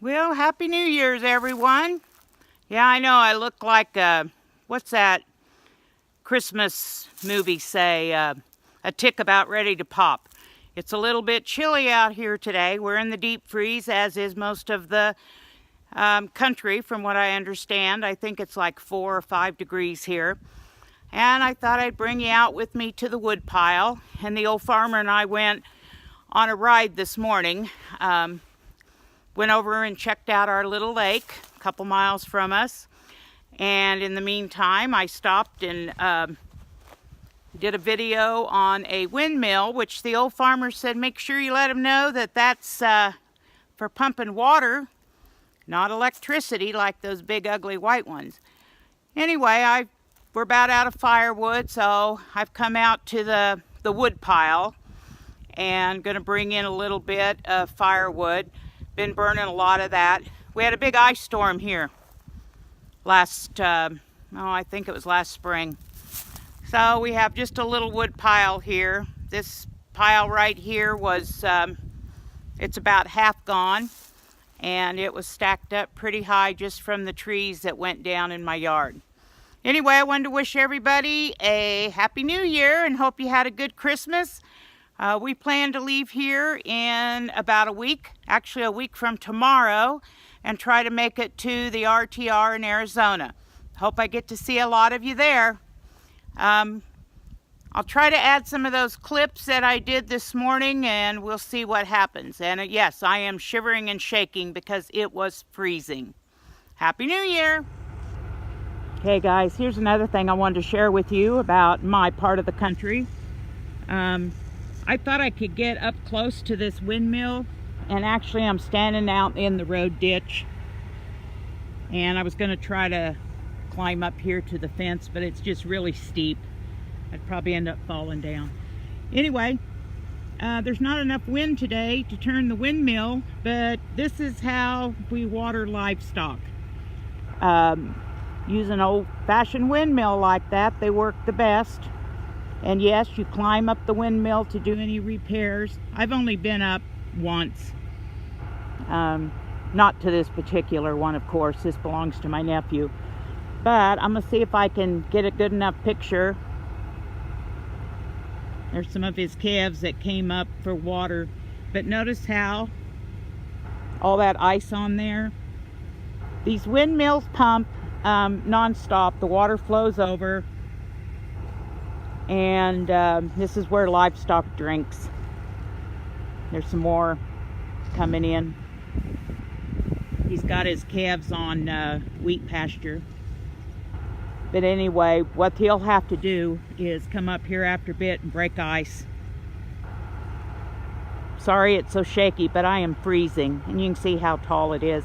Well, Happy New Year's, everyone. Yeah, I know I look like, what's that Christmas movie say, a tick about ready to pop. It's a little bit chilly out here today. We're in the deep freeze, as is most of the country, from what I understand. I think it's like 4 or 5 degrees here. And I thought I'd bring you out with me to the wood pile. And the old farmer and I went on a ride this morning. Went over and checked out our little lake a couple miles from us. And in the meantime, I stopped and did a video on a windmill, which the old farmer said, make sure you let him know that that's for pumping water, not electricity like those big ugly white ones. Anyway, we're about out of firewood, so I've come out to the wood pile and gonna bring in a little bit of firewood. Been burning a lot of that. We had a big ice storm here I think it was last spring. So we have just a little wood pile here. This pile right here was, it's about half gone, and it was stacked up pretty high just from the trees that went down in my yard. Anyway, I wanted to wish everybody a Happy New Year and hope you had a good Christmas. We plan to leave here in about a week, actually a week from tomorrow, and try to make it to the RTR in Arizona. Hope I get to see a lot of you there. I'll try to add some of those clips that I did this morning, and we'll see what happens. And yes, I am shivering and shaking because it was freezing. Happy New Year! Okay guys, here's another thing I wanted to share with you about my part of the country. I thought I could get up close to this windmill, and actually I'm standing out in the road ditch, and I was going to try to climb up here to the fence, but it's just really steep. I'd probably end up falling down. Anyway, there's not enough wind today to turn the windmill, but this is how we water livestock. Use an old-fashioned windmill like that, they work the best. And yes, you climb up the windmill to do any repairs. I've only been up once. Not to this particular one, of course. This belongs to my nephew. But I'm going to see if I can get a good enough picture. There's some of his calves that came up for water. But notice how all that ice on there. These windmills pump non-stop. The water flows over. And this is where livestock drinks. There's some more coming in. He's got his calves on wheat pasture. But anyway, what he'll have to do is come up here after a bit and break ice. Sorry it's so shaky, but I am freezing. And you can see how tall it is.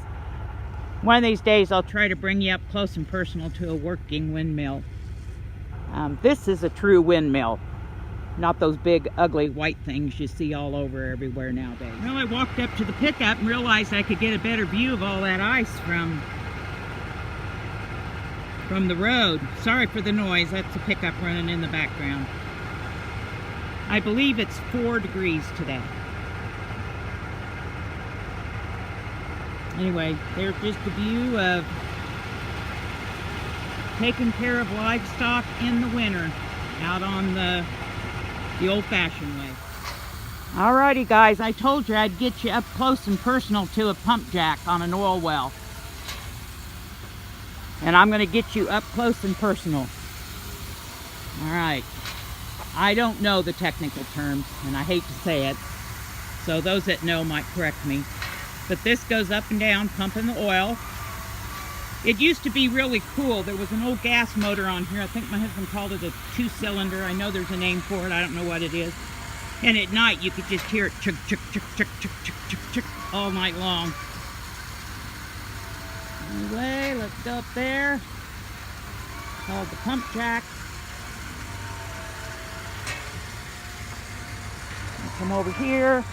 One of these days I'll try to bring you up close and personal to a working windmill. This is a true windmill, not those big ugly white things you see all over everywhere nowadays. Well, I walked up to the pickup and realized I could get a better view of all that ice from the road. Sorry for the noise, that's a pickup running in the background. I believe it's 4 degrees today. Anyway, there's just a view of taking care of livestock in the winter out on the old-fashioned way. Alrighty guys, I told you I'd get you up close and personal to a pump jack on an oil well. And I'm going to get you up close and personal. Alright. I don't know the technical terms, and I hate to say it, so those that know might correct me. But this goes up and down, pumping the oil. It used to be really cool. There was an old gas motor on here. I think my husband called it a 2-cylinder. I know there's a name for it. I don't know what it is. And at night, you could just hear it chug, chug, chug, chug, chug, chug, chug, chug, all night long. Anyway, let's go up there. Called the pump jack. I'll come over here.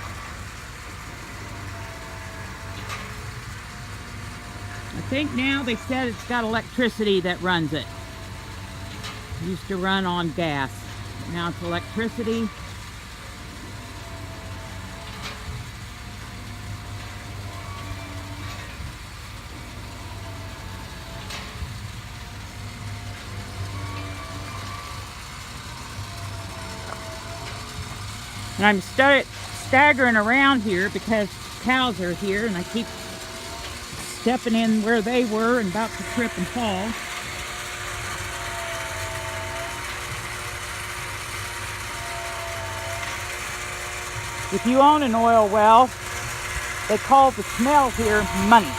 I think now they said it's got electricity that runs it. It used to run on gas. Now it's electricity. And I'm staggering around here because cows are here and I keep stepping in where they were and about to trip and fall. If you own an oil well, they call the smell here money.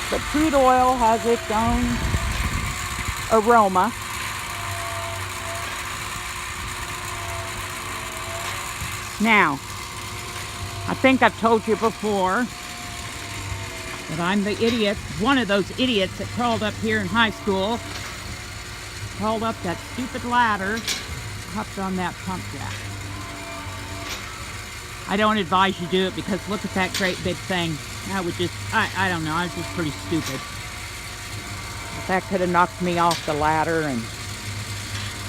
But crude oil has its own aroma. Now, I think I've told you before that I'm the idiot, one of those idiots that crawled up here in high school, crawled up that stupid ladder, hopped on that pump jack. I don't advise you do it because look at that great big thing. I would just, I don't know, I was just pretty stupid. But that could have knocked me off the ladder and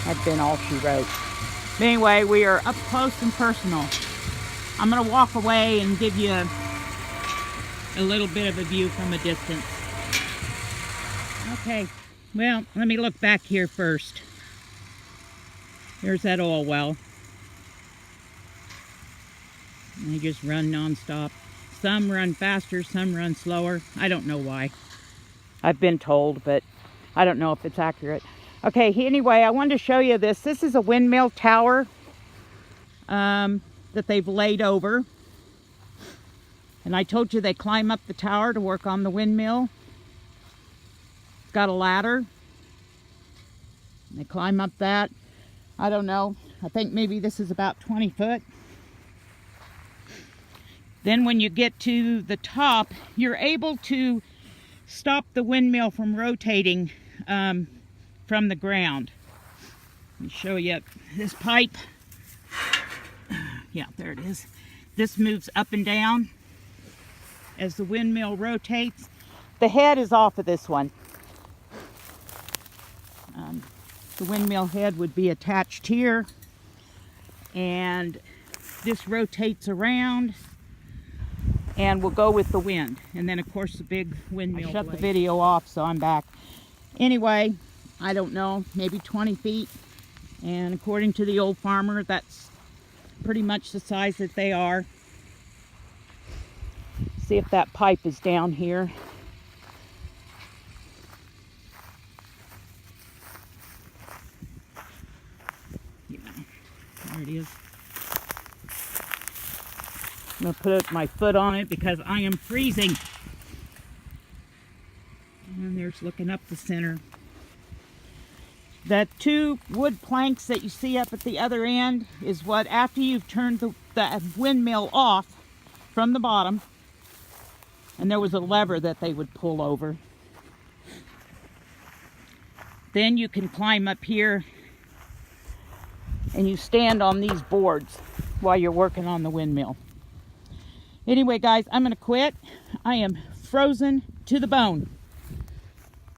had been all she wrote. But anyway, we are up close and personal. I'm going to walk away and give you a little bit of a view from a distance. Okay, well, let me look back here first. There's that oil well. They just run non-stop. Some run faster, some run slower. I don't know why. I've been told, but I don't know if it's accurate. Okay, anyway, I wanted to show you this. This is a windmill tower that they've laid over. And I told you they climb up the tower to work on the windmill. It's got a ladder. They climb up that. I don't know. I think maybe this is about 20 foot. Then when you get to the top, you're able to stop the windmill from rotating from the ground. Let me show you this pipe. Yeah, there it is. This moves up and down as the windmill rotates. The head is off of this one. The windmill head would be attached here, and this rotates around and will go with the wind. And then of course the big windmill. I shut the video off, so I'm back. Anyway, I don't know, maybe 20 feet. And according to the old farmer, that's pretty much the size that they are. See if that pipe is down here. Yeah, there it is. I'm going to put my foot on it because I am freezing. And there's looking up the center. The two wood planks that you see up at the other end is what, after you've turned the windmill off from the bottom, and there was a lever that they would pull over. Then you can climb up here and you stand on these boards while you're working on the windmill. Anyway, guys, I'm going to quit. I am frozen to the bone.